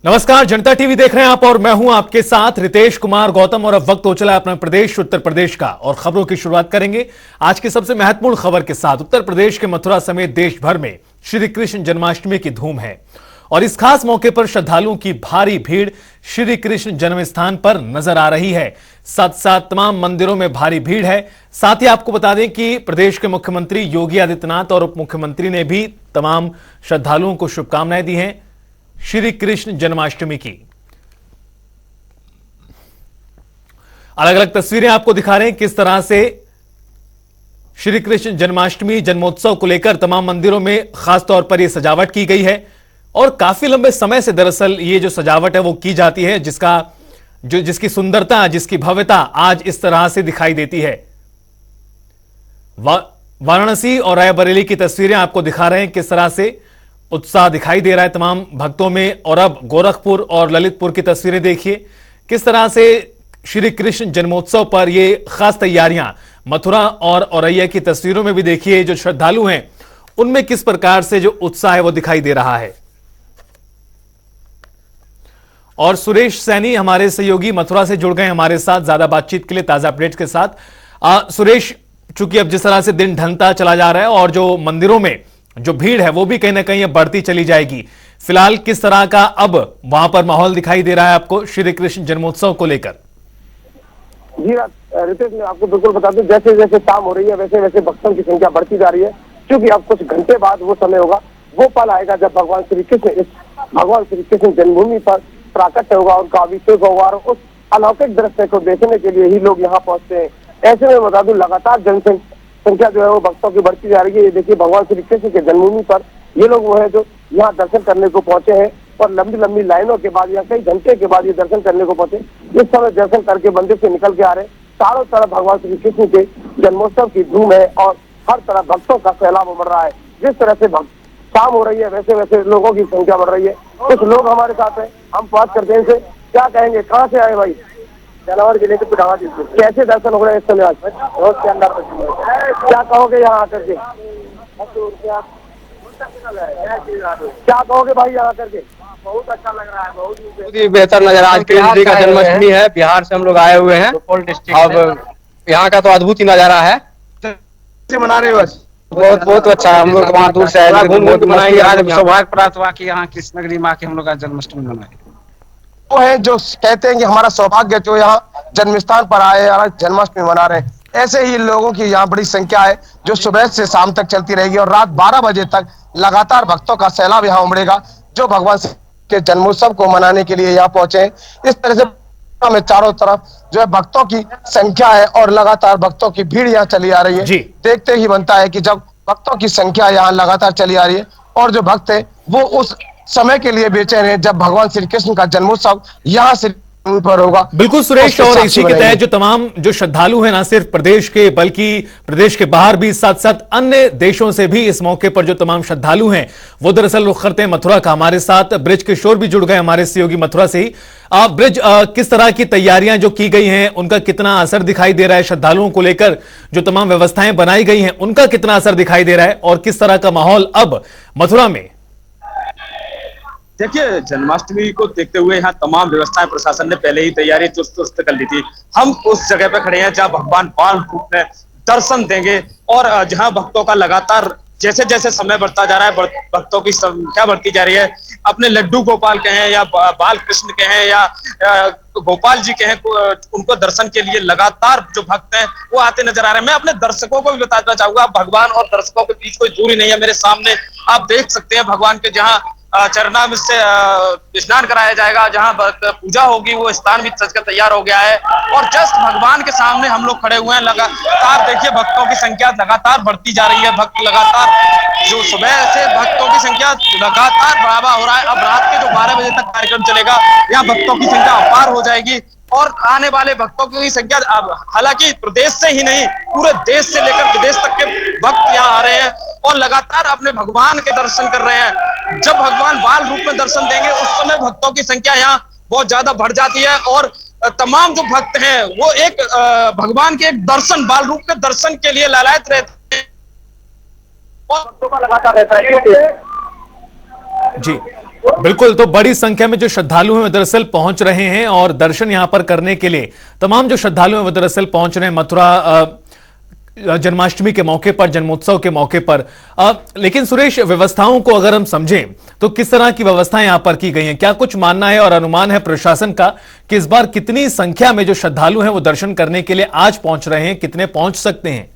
नमस्कार, जनता टीवी देख रहे हैं आप और मैं हूं आपके साथ रितेश कुमार गौतम। और अब वक्त हो चला है अपना प्रदेश उत्तर प्रदेश का और खबरों की शुरुआत करेंगे आज की सबसे महत्वपूर्ण खबर के साथ। उत्तर प्रदेश के मथुरा समेत देश भर में श्री कृष्ण जन्माष्टमी की धूम है और इस खास मौके पर श्रद्धालुओं की भारी भीड़ श्री कृष्ण जन्म स्थान पर नजर आ रही है। साथ साथ तमाम मंदिरों में भारी भीड़ है। साथ ही आपको बता दें कि प्रदेश के मुख्यमंत्री योगी आदित्यनाथ और उप मुख्यमंत्री ने भी तमाम श्रद्धालुओं को शुभकामनाएं दी हैं श्री कृष्ण जन्माष्टमी की। अलग अलग तस्वीरें आपको दिखा रहे हैं किस तरह से श्री कृष्ण जन्माष्टमी जन्मोत्सव को लेकर तमाम मंदिरों में खासतौर पर यह सजावट की गई है और काफी लंबे समय से दरअसल ये जो सजावट है वो की जाती है, जिसकी सुंदरता, जिसकी भव्यता आज इस तरह से दिखाई देती है। वाराणसी और रायबरेली की तस्वीरें आपको दिखा रहे हैं किस तरह से उत्साह दिखाई दे रहा है तमाम भक्तों में। और अब गोरखपुर और ललितपुर की तस्वीरें देखिए किस तरह से श्री कृष्ण जन्मोत्सव पर ये खास तैयारियां। मथुरा और औरैया की तस्वीरों में भी देखिए जो श्रद्धालु हैं उनमें किस प्रकार से जो उत्साह है वो दिखाई दे रहा है। और सुरेश सैनी हमारे सहयोगी मथुरा से जुड़ गए हमारे साथ ज्यादा बातचीत के लिए, ताजा अपडेट्स के साथ। सुरेश, चूंकि अब जिस तरह से दिन ढलता चला जा रहा है और जो मंदिरों में जो भीड़ है वो भी कहीं ना कहीं बढ़ती चली जाएगी, फिलहाल किस तरह का अब वहां पर माहौल दिखाई दे रहा है आपको श्री कृष्ण जन्मोत्सव को लेकर? जी रितेश, मैं आपको बिल्कुल बता दूं, जैसे जैसे शाम हो रही है वैसे वैसे भक्तों की संख्या बढ़ती जा रही है, क्योंकि अब कुछ घंटे बाद वो समय होगा, वो पल आएगा जब भगवान श्री कृष्ण जन्मभूमि पर प्राकट होगा, उनका अभिषेक होगा और उस अलौकिक दृश्य को देखने के लिए ही लोग यहाँ पहुंचते हैं। ऐसे में बता दूं, लगातार जनसंख्या जो है वो भक्तों की बढ़ती जा रही है। ये देखिए, भगवान श्री कृष्ण के जन्मभूमि पर ये लोग वो है जो यहाँ दर्शन करने को पहुंचे हैं और लंबी लंबी लाइनों के बाद या कई घंटे के बाद ये दर्शन करने को पहुंचे। इस समय दर्शन करके मंदिर से निकल के आ रहे हैं। चारों तरफ भगवान श्री कृष्ण के जन्मोत्सव की धूम है और हर तरफ भक्तों का सैलाब उमड़ रहा है। जिस तरह से शाम हो रही है वैसे वैसे लोगों की संख्या बढ़ रही है। कुछ लोग हमारे साथ हैं, हम बात करते हैं इनसे। क्या कहेंगे, कहाँ से आए भाई? झालावाड़ जिले के पिटावा डिस्ट्रिक्ट। कैसे दर्शन हो रहे हैं इस समय? आज रोज के अंदर क्या कहोगे यहाँ आकर के? क्या कहोगे भाई यहाँ आकर के? बहुत अच्छा लग रहा है, बहुत ही बेहतर नजर। आज कृष्ण जी का जन्माष्टमी है, बिहार से हम लोग आए हुए हैं। अब यहाँ का तो अद्भुत ही नजारा है। कैसे मना रहे हो? बस बहुत बहुत अच्छा है। हम लोग वहाँ दूर से आए, घूम मनाएंगे। आज सौभाग्य प्राप्त हुआ कि यहाँ कृष्ण नगरी माँ के हम लोग आज जन्माष्टमी मनाए। वो है जो कहते हैं कि हमारा सौभाग्य जो यहाँ जन्म स्थान पर आए और जन्माष्टमी मना रहे हैं। ऐसे ही लोगों की यहाँ बड़ी संख्या है जो सुबह से शाम तक चलती रहेगी और रात 12 बजे तक लगातार भक्तों का सैलाब यहाँ उमड़ेगा जो भगवान के जन्मोत्सव को मनाने के लिए यहाँ पहुंचे हैं। इस तरह से में चारों तरफ जो है भक्तों की संख्या है और लगातार भक्तों की भीड़ यहाँ चली आ रही है। देखते ही बनता है कि जब भक्तों की संख्या यहाँ लगातार चली आ रही है और जो भक्त है वो उस समय के लिए बेचैन है जब भगवान श्री कृष्ण का जन्मोत्सव यहाँ से पर होगा। बिल्कुल सुरेश, और इसी के तहत जो तमाम जो श्रद्धालु हैं ना सिर्फ प्रदेश के बल्कि प्रदेश के बाहर भी, साथ साथ अन्य देशों से भी इस मौके पर जो तमाम श्रद्धालु हैं वो दरअसल रुख करते हैं मथुरा का। हमारे साथ ब्रिज किशोर भी जुड़ गए हमारे सहयोगी मथुरा से ही। ब्रिज, किस तरह की तैयारियां जो की गई हैं उनका कितना असर दिखाई दे रहा है? श्रद्धालुओं को लेकर जो तमाम व्यवस्थाएं बनाई गई हैं उनका कितना असर दिखाई दे रहा है और किस तरह का माहौल अब मथुरा में? देखिए, जन्माष्टमी को देखते हुए यहाँ तमाम व्यवस्थाएं प्रशासन ने पहले ही तैयारी चुस्त कर ली थी। हम उस जगह पे खड़े हैं जहाँ भगवान बाल रूप में दर्शन देंगे और जहाँ भक्तों का लगातार जैसे जैसे समय बढ़ता जा रहा है भक्तों की संख्या बढ़ती जा रही है। अपने लड्डू गोपाल कहें या बाल कृष्ण कहें या गोपाल जी कहें, उनको दर्शन के लिए लगातार जो भक्त हैं वो आते नजर आ रहे हैं। मैं अपने दर्शकों को भी बताना चाहूंगा, भगवान और दर्शकों के बीच कोई दूरी नहीं है। मेरे सामने आप देख सकते हैं भगवान के जहाँ चरणामृत से स्नान कराया जाएगा, जहां पूजा होगी वो स्थान भी सज कर तैयार हो गया है और जस्ट भगवान के सामने हम लोग खड़े हुए हैं। लगातार देखिए भक्तों की संख्या लगातार बढ़ती जा रही है। भक्त लगातार जो सुबह से भक्तों की संख्या लगातार बढ़ावा हो रहा है। अब रात के जो 12 बजे तक कार्यक्रम चलेगा यहाँ भक्तों की संख्या अपार हो जाएगी और आने वाले भक्तों की संख्या हालांकि प्रदेश से ही नहीं पूरे देश से लेकर विदेश तक के भक्त यहाँ आ रहे हैं और लगातार अपने भगवान के दर्शन कर रहे हैं। जब भगवान बाल रूप में दर्शन देंगे उस समय भक्तों की संख्या यहाँ बहुत ज्यादा बढ़ जाती है और तमाम जो भक्त हैं वो एक भगवान के एक दर्शन, बाल रूप के दर्शन के लिए लालायित रहते हैं और भक्तों का लगातार रहता है। जी बिल्कुल, तो बड़ी संख्या में जो श्रद्धालु हैं वो दरअसल पहुंच रहे हैं और दर्शन यहां पर करने के लिए तमाम जो श्रद्धालु हैं वो दरअसल पहुंच रहे हैं मथुरा जन्माष्टमी के मौके पर, जन्मोत्सव के मौके पर। लेकिन सुरेश, व्यवस्थाओं को अगर हम समझें तो किस तरह की व्यवस्थाएं यहां पर की गई हैं? क्या कुछ मानना है और अनुमान है प्रशासन का कि इस बार कितनी संख्या में जो श्रद्धालु हैं वो दर्शन करने के लिए आज पहुंच रहे हैं, कितने पहुंच सकते हैं?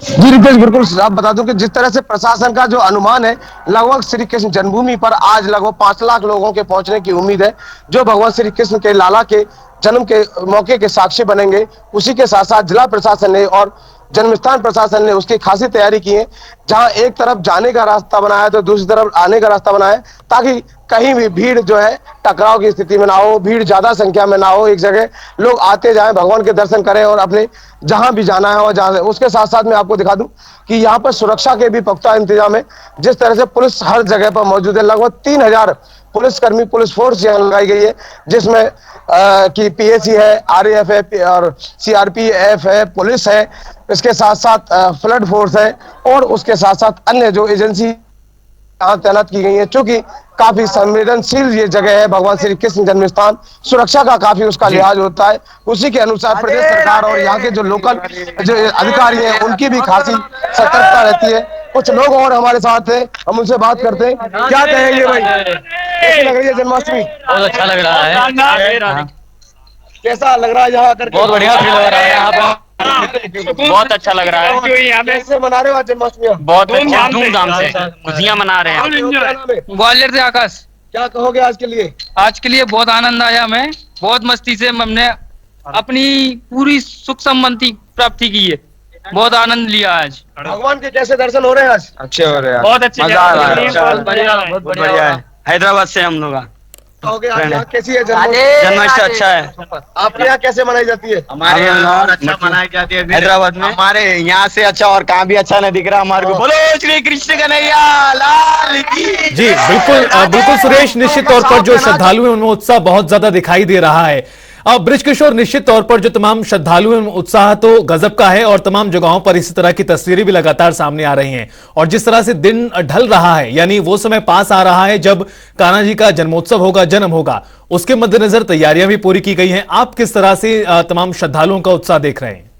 जी रितेश, बिल्कुल आप बता दूं कि जिस तरह से प्रशासन का जो अनुमान है, लगभग श्री कृष्ण जन्मभूमि पर आज लगभग 5 लाख लोगों के पहुंचने की उम्मीद है, जो भगवान श्री कृष्ण के लाला के जन्म के मौके के साक्षी बनेंगे। उसी के साथ साथ जिला प्रशासन ने और जन्मस्थान प्रशासन ने उसकी खासी तैयारी की है, जहां एक तरफ जाने का रास्ता बनाया है तो दूसरी तरफ आने का रास्ता बनाया है, ताकि कहीं भी भीड़ जो है टकराव की स्थिति में ना हो, भीड़ ज्यादा संख्या में ना हो, एक जगह लोग आते जाएं, भगवान के दर्शन करें और अपने जहां भी जाना है और जहां से। उसके साथ साथ मैं आपको दिखा दूं कि यहाँ पर सुरक्षा के भी पुख्ता इंतजाम है। जिस तरह से पुलिस हर जगह पर मौजूद है, लगभग 3000 पुलिसकर्मी, पुलिस फोर्स यहाँ लगाई गई है, जिसमें कि पीएसी है, आरएएफ है और सीआरपीएफ है, पुलिस है, इसके साथ साथ फ्लड फोर्स है और उसके साथ साथ अन्य जो एजेंसी यहाँ तैनात की गई है। चूंकि काफी संवेदनशील ये जगह है, भगवान श्री कृष्ण जन्म स्थान, सुरक्षा का काफी उसका लिहाज होता है। उसी के अनुसार प्रदेश सरकार और यहाँ के जो लोकल जो अधिकारी हैं उनकी भी खासी सतर्कता रहती है। कुछ लोग और हमारे साथ हैं, हम उनसे बात करते हैं। क्या कहेंगे भाई, कैसी लग रही है जन्माष्टमी? बहुत अच्छा लग रहा है। कैसा लग रहा है यहाँ आकर? बहुत बढ़िया फील हो रहा है यहाँ पर, बहुत अच्छा लग रहा है। कैसे मना रहे हो आज जन्माष्टमी? बहुत अच्छा, धूमधाम से खुशियाँ मना रहे हैं। ग्वालियर से आकाश। क्या कहोगे आज के लिए? आज के लिए बहुत आनंद आया, हमें बहुत मस्ती से हमने अपनी पूरी सुख संपत्ति प्राप्ति की है, बहुत आनंद लिया आज। भगवान के कैसे दर्शन हो रहे हैं आज? अच्छे हो रहे हैं, बहुत अच्छे, मजा आ रहा है, बहुत बढ़िया है। हैदराबाद से हम लोग कहोगे आज यहाँ कैसी है जन्माष्टमी? अच्छा है। आपके यहाँ कैसे मनाई जाती है? हमारे यहाँ अच्छा मनाई जाती है हैदराबाद में। हमारे यहाँ से अच्छा और कहाँ भी अच्छा नहीं दिख रहा हमारे को। बोलो श्री कृष्ण कन्हैया लाल की। जी बिल्कुल सुरेश, निश्चित तौर पर जो श्रद्धालु हैं उनमें उत्साह बहुत ज्यादा दिखाई दे रहा है। अब बृजकिशोर, निश्चित तौर पर जो तमाम श्रद्धालु हैं उत्साह तो गजब का है और तमाम जगहों पर इसी तरह की तस्वीरें भी लगातार सामने आ रही हैं। और जिस तरह से दिन ढल रहा है, यानी वो समय पास आ रहा है जब कान्हा जी का जन्मोत्सव होगा, जन्म होगा, उसके मद्देनजर तैयारियां भी पूरी की गई हैं। आप किस तरह से तमाम श्रद्धालुओं का उत्साह देख रहे हैं?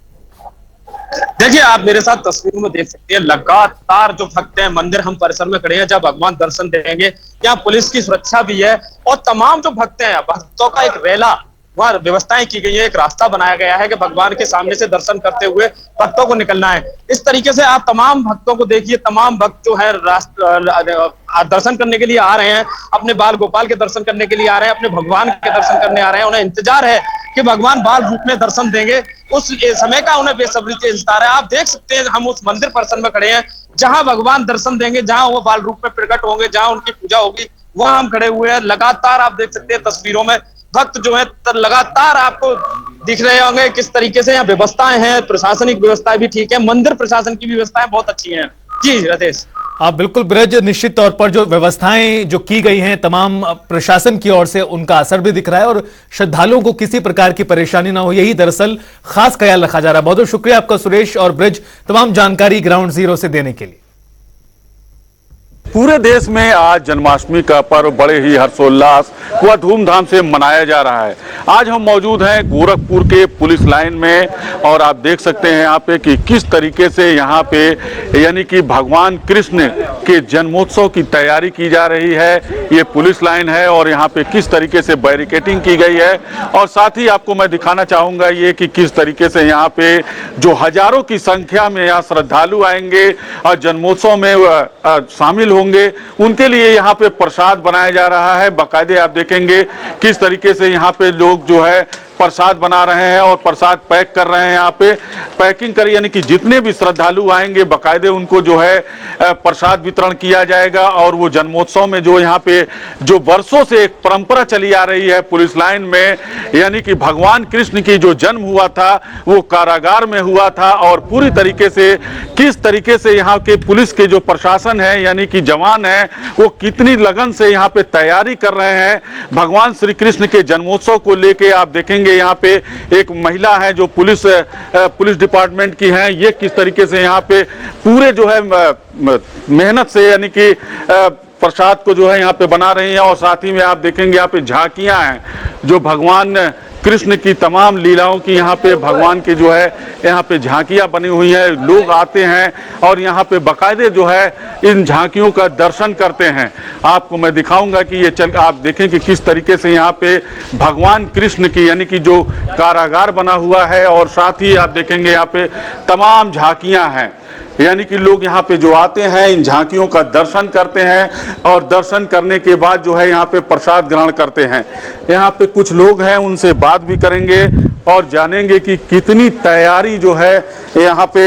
देखिए, आप मेरे साथ तस्वीरों में देख सकते हैं, लगातार जो भक्त हैं मंदिर हम परिसर में खड़े हैं, जब भगवान दर्शन देंगे। यहाँ पुलिस की सुरक्षा भी है और तमाम जो भक्त हैं, भक्तों का एक रेला वहाँ व्यवस्थाएं की गई है, एक रास्ता बनाया गया है कि भगवान के सामने से दर्शन करते हुए भक्तों को निकलना है। इस तरीके से आप तमाम भक्तों को देखिए, तमाम भक्त जो है दर्शन करने के लिए आ रहे हैं, अपने बाल गोपाल के दर्शन करने के लिए आ रहे हैं, अपने भगवान के दर्शन करने आ रहे हैं। उन्हें इंतजार है कि भगवान बाल रूप में दर्शन देंगे, उस समय का उन्हें बेसब्री से इंतजार है। आप देख सकते हैं, हम उस मंदिर परिसर में खड़े हैं जहां भगवान दर्शन देंगे, जहां वो बाल रूप में प्रकट होंगे, जहां उनकी पूजा होगी, वहां हम खड़े हुए हैं। लगातार आप देख सकते हैं तस्वीरों में भक्त जो है लगातार आपको दिख रहे होंगे किस तरीके से यहाँ व्यवस्थाएं हैं, प्रशासनिक व्यवस्थाएं भी ठीक है, मंदिर प्रशासन की व्यवस्थाएं बहुत अच्छी हैं। जी रतेश। हाँ बिल्कुल ब्रज, निश्चित तौर पर जो व्यवस्थाएं जो की गई हैं तमाम प्रशासन की ओर से, उनका असर भी दिख रहा है और श्रद्धालुओं को किसी प्रकार की परेशानी ना हो, यही दरअसल खास ख्याल रखा जा रहा है। बहुत बहुत शुक्रिया आपका सुरेश और ब्रज, तमाम जानकारी ग्राउंड जीरो से देने के लिए। पूरे देश में आज जन्माष्टमी का पर्व बड़े ही हर्षोल्लास व धूमधाम से मनाया जा रहा है। आज हम मौजूद हैं गोरखपुर के पुलिस लाइन में और आप देख सकते हैं यहाँ पे कि किस तरीके से यहाँ पे यानी कि भगवान कृष्ण के जन्मोत्सव की तैयारी की जा रही है। ये पुलिस लाइन है और यहाँ पे किस तरीके से बैरिकेटिंग की गई है और साथ ही आपको मैं दिखाना चाहूँगा ये कि किस तरीके से यहाँ पे जो हजारों की संख्या में यहाँ श्रद्धालु आएंगे और जन्मोत्सव में शामिल होंगे, उनके लिए यहाँ पे प्रसाद बनाया जा रहा है। बाकायदे आप देखेंगे किस तरीके से यहाँ पे लोग जो है प्रसाद बना रहे हैं और प्रसाद पैक कर रहे हैं। यहाँ पे पैकिंग कर, यानी कि जितने भी श्रद्धालु आएंगे बाकायदे उनको जो है प्रसाद वितरण किया जाएगा। और वो जन्मोत्सव में जो यहाँ पे जो वर्षों से एक परंपरा चली आ रही है पुलिस लाइन में, यानी कि भगवान कृष्ण की जो जन्म हुआ था वो कारागार में हुआ था और पूरी तरीके से किस तरीके से यहाँ के पुलिस के जो प्रशासन है यानी कि जवान है वो कितनी लगन से यहाँ पे तैयारी कर रहे हैं भगवान श्री कृष्ण के जन्मोत्सव को लेके। आप देखेंगे देखेंगे यहाँ पे एक महिला है जो पुलिस डिपार्टमेंट की हैं, ये किस तरीके से यहाँ पे पूरे जो है मेहनत से यानी कि प्रसाद को जो है यहाँ पे बना रही हैं। और साथ ही में आप देखेंगे यहाँ पे झांकियां हैं जो भगवान कृष्ण की तमाम लीलाओं की यहाँ पे भगवान की जो है यहाँ पे झांकियां बनी हुई हैं। लोग आते हैं और यहाँ पे बाकायदे जो है इन झांकियों का दर्शन करते हैं। आपको मैं दिखाऊंगा कि ये चल आप देखें कि किस तरीके से यहाँ पे भगवान कृष्ण की यानी कि जो कारागार बना हुआ है और साथ ही आप देखेंगे यहाँ पे तमाम झांकियां हैं, यानी कि लोग यहाँ पे जो आते हैं इन झांकियों का दर्शन करते हैं और दर्शन करने के बाद जो है यहाँ पे प्रसाद ग्रहण करते हैं। यहाँ पे कुछ लोग हैं, उनसे बात भी करेंगे और जानेंगे कि कितनी तैयारी जो है यहाँ पे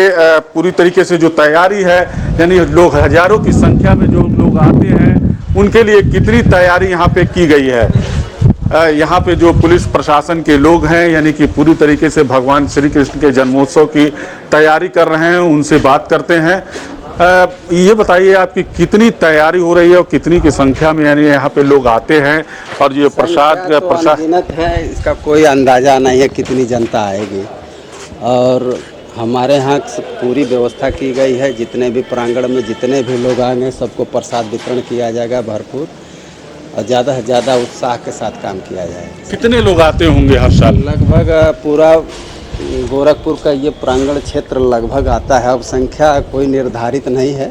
पूरी तरीके से जो तैयारी है, यानी लोग हजारों की संख्या में जो लोग आते हैं उनके लिए कितनी तैयारी यहाँ पे की गई है। यहाँ पे जो पुलिस प्रशासन के लोग हैं यानी कि पूरी तरीके से भगवान श्री कृष्ण के जन्मोत्सव की तैयारी कर रहे हैं, उनसे बात करते हैं। ये बताइए आपकी कितनी तैयारी हो रही है और कितनी की संख्या में यानी यहाँ पे लोग आते हैं और ये प्रसाद अनगिनत है, इसका कोई अंदाज़ा नहीं है कितनी जनता आएगी। और हमारे यहाँ पूरी व्यवस्था की गई है, जितने भी प्रांगण में जितने भी लोग आएंगे सबको प्रसाद वितरण किया जाएगा भरपूर और ज़्यादा से ज़्यादा उत्साह के साथ काम किया जाएगा। कितने लोग आते होंगे हर साल? लगभग पूरा गोरखपुर का ये प्रांगण क्षेत्र लगभग आता है, अब संख्या कोई निर्धारित नहीं है,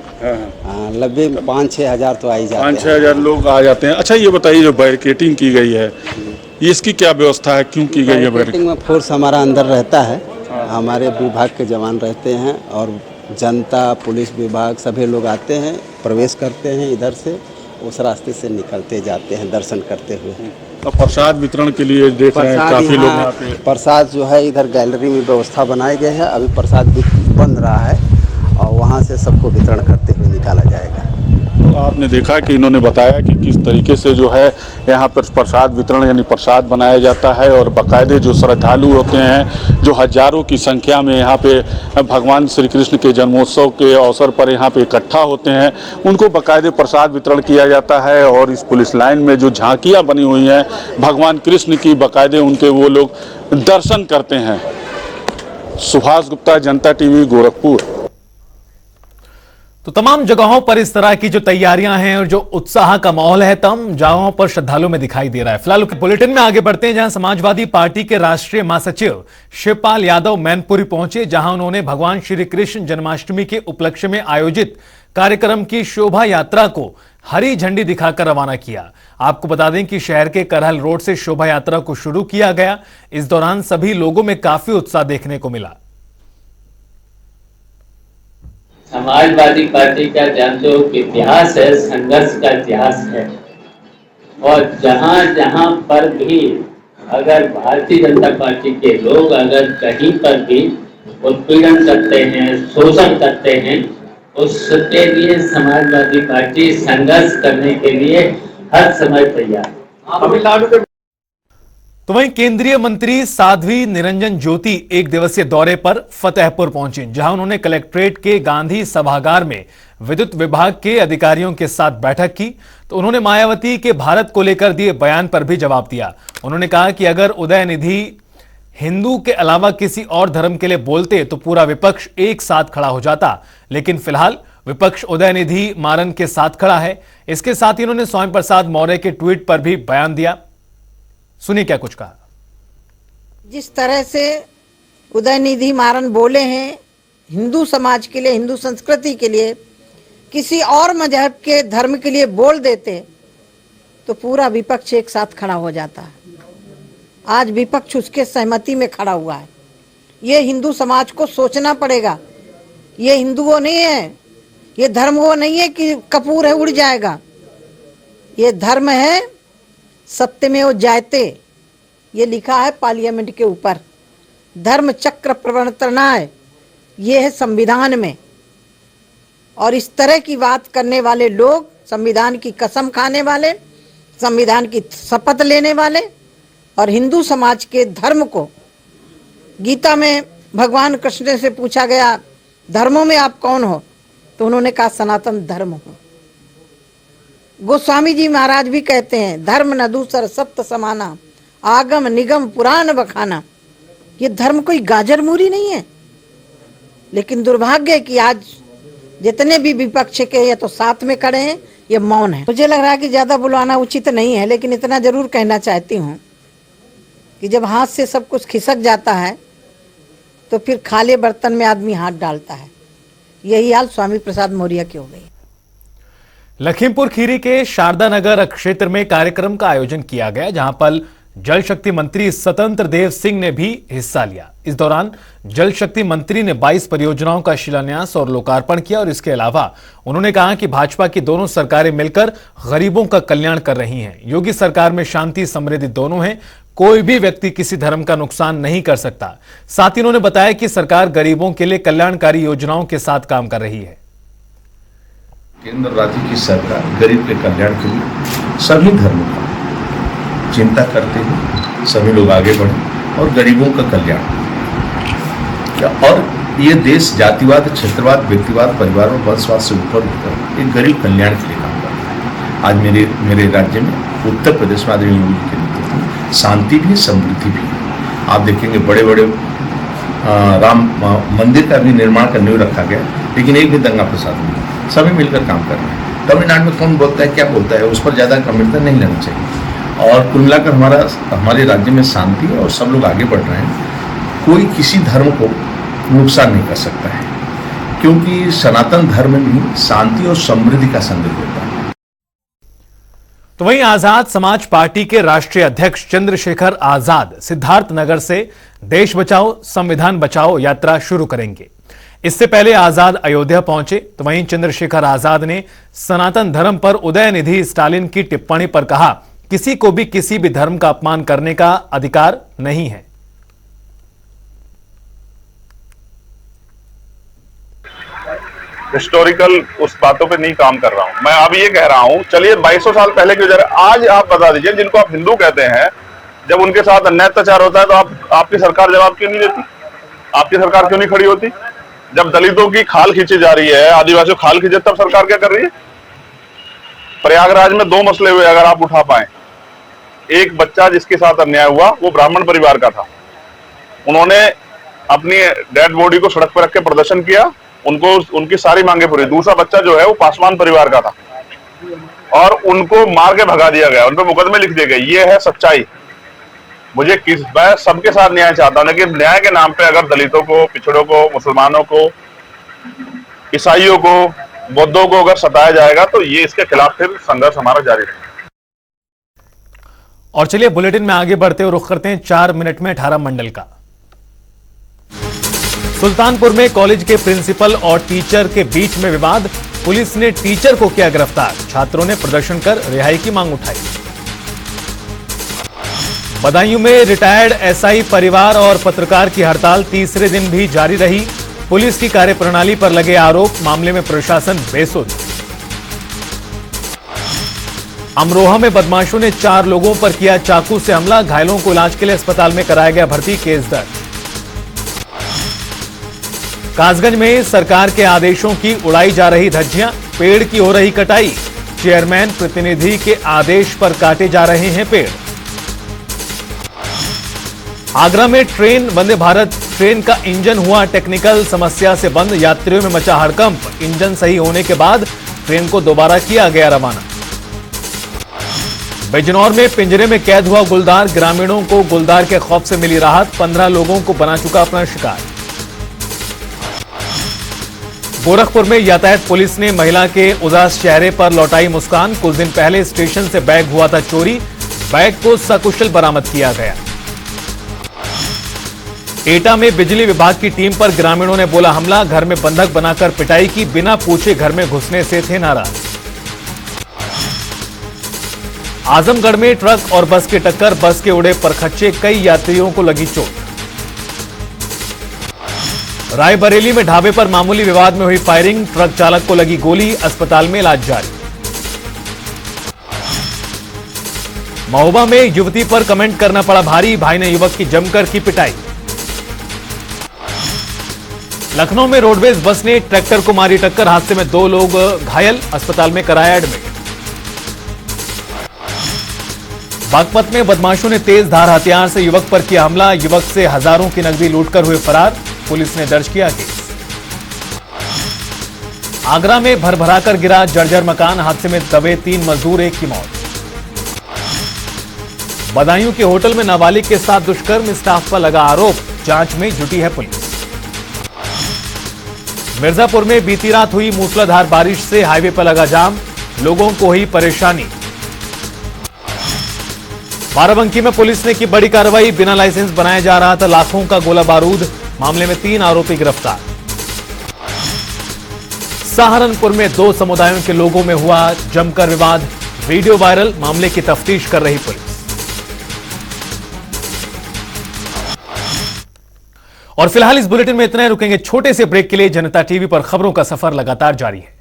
लगभग 5-6 हज़ार तो आ ही जाते हैं। 5-6 हज़ार लोग आ जाते हैं। अच्छा ये बताइए जो बैरिकेटिंग की गई है इसकी क्या व्यवस्था है, क्यों की गई है? बैरिकेटिंग में फोर्स हमारा अंदर रहता है, हमारे विभाग के जवान रहते हैं और जनता पुलिस विभाग सभी लोग आते हैं, प्रवेश करते हैं इधर से, उस रास्ते से निकलते जाते हैं दर्शन करते हुए। तो प्रसाद वितरण के लिए देख रहे हैं काफी लोग आते हैं। प्रसाद जो है इधर गैलरी में व्यवस्था बनाई गई है, अभी प्रसाद बन रहा है और वहाँ से सबको वितरण करते हुए निकाला जाएगा। तो आपने देखा कि इन्होंने बताया कि किस तरीके से जो है यहाँ पर प्रसाद वितरण यानी प्रसाद बनाया जाता है और बाकायदे जो श्रद्धालु होते हैं जो हजारों की संख्या में यहाँ पे भगवान श्री कृष्ण के जन्मोत्सव के अवसर पर यहाँ पे इकट्ठा होते हैं, उनको बाकायदे प्रसाद वितरण किया जाता है। और इस पुलिस लाइन में जो झांकियाँ बनी हुई हैं भगवान कृष्ण की, बाकायदे उनके वो लोग दर्शन करते हैं। सुभाष गुप्ता, जनता टीवी, गोरखपुर। तो तमाम जगहों पर इस तरह की जो तैयारियां हैं और जो उत्साह का माहौल है तमाम जगहों पर श्रद्धालुओं में दिखाई दे रहा है। फिलहाल बुलेटिन में आगे बढ़ते हैं, जहां समाजवादी पार्टी के राष्ट्रीय महासचिव शिवपाल यादव मैनपुरी पहुंचे, जहां उन्होंने भगवान श्री कृष्ण जन्माष्टमी के उपलक्ष्य में आयोजित कार्यक्रम की शोभा यात्रा को हरी झंडी दिखाकर रवाना किया। आपको बता दें कि शहर के करहल रोड से शोभा यात्रा को शुरू किया गया। इस दौरान सभी लोगों में काफी उत्साह देखने को मिला। समाजवादी पार्टी का जो इतिहास है, संघर्ष का इतिहास है, और जहां जहां पर भी अगर भारतीय जनता पार्टी के लोग अगर कहीं पर भी उत्पीड़न करते हैं, शोषण करते हैं, उसके लिए समाजवादी पार्टी संघर्ष करने के लिए हर समय तैयार। तो वहीं केंद्रीय मंत्री साध्वी निरंजन ज्योति एक दिवसीय दौरे पर फतेहपुर पहुंचे, जहां उन्होंने कलेक्ट्रेट के गांधी सभागार में विद्युत विभाग के अधिकारियों के साथ बैठक की। तो उन्होंने मायावती के भारत को लेकर दिए बयान पर भी जवाब दिया। उन्होंने कहा कि अगर उदयनिधि हिंदू के अलावा किसी और धर्म के लिए बोलते तो पूरा विपक्ष एक साथ खड़ा हो जाता, लेकिन फिलहाल विपक्ष उदयनिधि मारन के साथ खड़ा है। इसके साथ ही उन्होंने स्वामी प्रसाद मौर्य के ट्वीट पर भी बयान दिया। सुनिए क्या कुछ कहा। जिस तरह से उदयनिधि मारन बोले हैं हिंदू समाज के लिए, हिंदू संस्कृति के लिए, किसी और मजहब के धर्म के लिए बोल देते तो पूरा विपक्ष एक साथ खड़ा हो जाता है। आज विपक्ष उसके सहमति में खड़ा हुआ है। ये हिंदू समाज को सोचना पड़ेगा। ये हिंदू वो नहीं है, ये धर्म वो नहीं है कि कपूर है उड़ जाएगा। ये धर्म है सत्यमेव जयते, ये लिखा है पार्लियामेंट के ऊपर। धर्म चक्र प्रवर्तनाय, ये है संविधान में। और इस तरह की बात करने वाले लोग, संविधान की कसम खाने वाले, संविधान की शपथ लेने वाले, और हिंदू समाज के धर्म को, गीता में भगवान कृष्ण से पूछा गया धर्मों में आप कौन हो, तो उन्होंने कहा सनातन धर्म हो। गोस्वामी जी महाराज भी कहते हैं धर्म न दूसर सप्त समाना, आगम निगम पुराण बखाना, ये धर्म कोई गाजर मूरी नहीं है। लेकिन दुर्भाग्य है कि आज जितने भी विपक्ष के या तो साथ में खड़े हैं ये मौन है। मुझे लग रहा है कि ज्यादा बुलवाना उचित नहीं है, लेकिन इतना जरूर कहना चाहती हूँ कि जब हाथ से सब कुछ खिसक जाता है तो फिर खाली बर्तन में आदमी हाथ डालता है। यही हाल स्वामी प्रसाद मौर्य की हो गई। लखीमपुर खीरी के शारदा नगर क्षेत्र में कार्यक्रम का आयोजन किया गया, जहां पर जल शक्ति मंत्री स्वतंत्र देव सिंह ने भी हिस्सा लिया। इस दौरान जल शक्ति मंत्री ने 22 परियोजनाओं का शिलान्यास और लोकार्पण किया और इसके अलावा उन्होंने कहा कि भाजपा की दोनों सरकारें मिलकर गरीबों का कल्याण कर रही हैं। योगी सरकार में शांति समृद्धि दोनों है, कोई भी व्यक्ति किसी धर्म का नुकसान नहीं कर सकता। साथ ही उन्होंने बताया कि सरकार गरीबों के लिए कल्याणकारी योजनाओं के साथ काम कर रही है। केंद्र राज्य की सरकार गरीब के कल्याण के लिए सभी धर्मों का चिंता करते हुए सभी लोग आगे बढ़े और गरीबों का कल्याण। और ये देश जातिवाद, क्षेत्रवाद, व्यक्तिवाद, परिवार और वंशवाद से ऊपर उठकर एक गरीब कल्याण के लिए काम कर रहा है। आज मेरे राज्य में, उत्तर प्रदेश में आदरणीय योगी के नेतृत्व में शांति भी, समृद्धि भी है। आप देखेंगे बड़े बड़े राम मंदिर का भी निर्माण करने में रखा गया, लेकिन एक भी दंगा फसाद नहीं, सभी मिलकर काम कर रहे हैं। तमिलनाडु में कौन बोलता है, क्या बोलता है, उस पर ज़्यादा गंभीरता नहीं लेना चाहिए। और कुल मिलाकर हमारे राज्य में शांति है और सब लोग आगे बढ़ रहे हैं। कोई किसी धर्म को नुकसान नहीं कर सकता है, क्योंकि सनातन धर्म में शांति और समृद्धि का संदेश देता है। तो वहीं आजाद समाज पार्टी के राष्ट्रीय अध्यक्ष चंद्रशेखर आजाद सिद्धार्थनगर से देश बचाओ संविधान बचाओ यात्रा शुरू करेंगे। इससे पहले आजाद अयोध्या पहुंचे, तो वहीं चंद्रशेखर आजाद ने सनातन धर्म पर उदयनिधि स्टालिन की टिप्पणी पर कहा, किसी को भी किसी भी धर्म का अपमान करने का अधिकार नहीं है। हिस्टोरिकल उस बातों पे नहीं काम कर रहा हूं मैं। अब ये कह रहा हूं, चलिए 2200 साल पहले की वजह आज आप बता दीजिए, जिनको आप हिंदू कहते हैं, जब उनके साथ अन्याय अत्याचार होता है तो आपकी सरकार जवाब क्यों नहीं देती? आपकी सरकार क्यों नहीं खड़ी होती? जब दलितों की खाल खींची जा रही है, आदिवासियों खाल खींचे, तब सरकार क्या कर रही है? प्रयागराज में 2 मसले हुए, अगर आप उठा पाए। एक बच्चा जिसके साथ अन्याय हुआ वो ब्राह्मण परिवार का था, उन्होंने अपनी डेड बॉडी को सड़क पर रख के प्रदर्शन किया, उनको उनकी सारी मांगे पूरी। दूसरा बच्चा जो है वो पासवान परिवार का था और उनको मार के भगा दिया गया, उन पर मुकदमे लिख दिए गए। ये है सच्चाई। मैं सबके साथ न्याय चाहता हूं, लेकिन न्याय के नाम पे अगर दलितों को, पिछड़ों को, मुसलमानों को, ईसाइयों को, बौद्धों को अगर सताया जाएगा तो ये इसके खिलाफ फिर संघर्ष हमारा जारी रहेगा। और चलिए बुलेटिन में आगे बढ़ते हुए रुख करते हैं 4 मिनट में 18 मंडल का। सुल्तानपुर में कॉलेज के प्रिंसिपल और टीचर के बीच में विवाद, पुलिस ने टीचर को किया गिरफ्तार, छात्रों ने प्रदर्शन कर रिहाई की मांग उठाई। बदायूं में रिटायर्ड एसआई परिवार और पत्रकार की हड़ताल तीसरे दिन भी जारी रही, पुलिस की कार्यप्रणाली पर लगे आरोप, मामले में प्रशासन बेसुध। अमरोहा में बदमाशों ने 4 लोगों पर किया चाकू से हमला, घायलों को इलाज के लिए अस्पताल में कराया गया भर्ती, केस दर्ज। कासगंज में सरकार के आदेशों की उड़ाई जा रही धज्जियां, पेड़ की हो रही कटाई, चेयरमैन प्रतिनिधि के आदेश पर काटे जा रहे हैं पेड़। आगरा में ट्रेन वंदे भारत ट्रेन का इंजन हुआ टेक्निकल समस्या से बंद, यात्रियों में मचा हड़कंप, इंजन सही होने के बाद ट्रेन को दोबारा किया गया रवाना। बिजनौर में पिंजरे में कैद हुआ गुलदार, ग्रामीणों को गुलदार के खौफ से मिली राहत, 15 लोगों को बना चुका अपना शिकार। गोरखपुर में यातायात पुलिस ने महिला के उदास चेहरे पर लौटाई मुस्कान, कुछ दिन पहले स्टेशन से बैग हुआ था चोरी, बैग को सकुशल बरामद किया गया। एटा में बिजली विभाग की टीम पर ग्रामीणों ने बोला हमला, घर में बंधक बनाकर पिटाई की, बिना पूछे घर में घुसने से थे नाराज। आजमगढ़ में ट्रक और बस की टक्कर, बस के उड़े परखच्चे, कई यात्रियों को लगी चोट। रायबरेली में ढाबे पर मामूली विवाद में हुई फायरिंग, ट्रक चालक को लगी गोली, अस्पताल में इलाज जारी। महोबा में युवती पर कमेंट करना पड़ा भारी, भाई ने युवक की जमकर की पिटाई। लखनऊ में रोडवेज बस ने ट्रैक्टर को मारी टक्कर, हादसे में 2 लोग घायल, अस्पताल में कराया एडमिट। बागपत में बदमाशों ने तेज धार हथियार से युवक पर किया हमला। युवक से हजारों की नकदी लूटकर हुए फरार। पुलिस ने दर्ज किया केस। आगरा में भरभराकर गिरा जर्जर मकान। हादसे में दबे 3 मजदूर, 1 की मौत। बदायूं के होटल में नाबालिग के साथ दुष्कर्म, स्टाफ पर लगा आरोप। जांच में जुटी है पुलिस। मिर्जापुर में बीती रात हुई मूसलाधार बारिश से हाईवे पर लगा जाम। लोगों को हुई परेशानी। बाराबंकी में पुलिस ने की बड़ी कार्रवाई। बिना लाइसेंस बनाया जा रहा था लाखों का गोला बारूद। मामले में 3 आरोपी गिरफ्तार। सहारनपुर में 2 समुदायों के लोगों में हुआ जमकर विवाद। Video viral. मामले की तफ्तीश कर रही पुलिस। और फिलहाल इस बुलेटिन में इतना ही। रुकेंगे छोटे से ब्रेक के लिए। जनता टीवी पर खबरों का सफर लगातार जारी है।